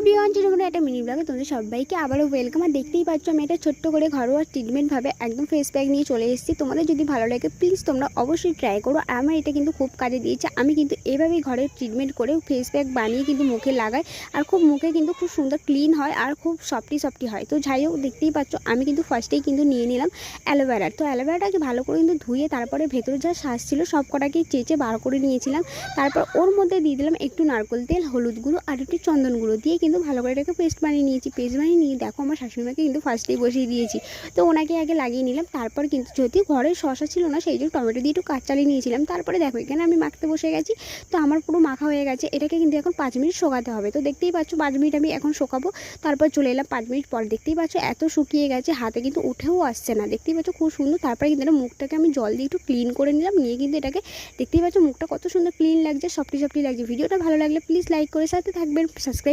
Everyone, তোমরা একটা mini ব্লগে তোমাদের সবাইকে আবারও ওয়েলকাম। আর দেখতেই পাচ্ছ আমি এটা ছোট্ট করে ঘরোয়া ট্রিটমেন্টভাবে একদম ফেস প্যাক নিয়ে চলে এসেছি। তোমাদের যদি ভালো লাগে প্লিজ তোমরা অবশ্যই ট্রাই করো। আমার এটা কিন্তু খুব কাজে দিয়েছে। আমি কিন্তু এভাবেই ঘরে ট্রিটমেন্ট করে ফেস প্যাক বানিয়ে কিন্তু মুখে লাগাই, আর খুব মুখে কিন্তু খুব সুন্দর ক্লিন হয় আর খুব সফটি হয়। তো যাই হোক, দেখতেই পাচ্ছ আমি কিন্তু ফার্স্টেই কিন্তু নিয়ে নিলাম অ্যালোভেরা। তো অ্যালোভেরাটাকে ভালো করে কিন্তু ধুয়ে তারপরে ভেতরে যা শ্বাস ছিল সব কটাকে চেঁচে বার করে নিয়েছিলাম। তারপর ওর মধ্যে দিয়ে দিলাম একটু নারকেল তেল, হলুদ গুঁড়ো আর একটু চন্দন গুঁড়ো দিয়ে কিন্তু ভালো করে এটাকে পেস্ট বানিয়ে নিয়েছি। পেস্ট বানিয়ে নিয়ে দেখো আমার শাশুড়িমাকে কিন্তু ফার্স্টেই বসিয়ে দিয়েছি। তো ওনাকে আগে লাগিয়ে নিলাম। তারপর কিন্তু যদি ঘরে শসা ছিল না, সেই জন্য টমেটো দিয়ে একটু কাজ চালিয়ে নিয়েছিলাম। তারপরে দেখো এখানে আমি মাখতে বসে গেছি। তো আমার পুরো মাখা হয়ে গেছে। এটাকে কিন্তু এখন 5 মিনিট শোকাতে হবে। তো দেখতেই পাচ্ছ 5 মিনিট আমি এখন শোকাবো। তারপর চলে এলাম 5 মিনিট পর। দেখতেই পাচ্ছ এত শুকিয়ে গেছে, হাতে কিন্তু উঠেও আসছে না। দেখতেই পাচ্ছ খুব সুন্দর। তারপরে কিন্তু এটা মুখটাকে আমি জল দিয়ে একটু ক্লিন করে নিলাম। নিয়ে কিন্তু এটাকে দেখতেই পাচ্ছ মুখটা কত সুন্দর ক্লিন লাগছে, সফটি লাগছে। ভিডিওটা ভালো লাগলে প্লিজ লাইক করে সাথে থাকবেন, সাবস্ক্রাইব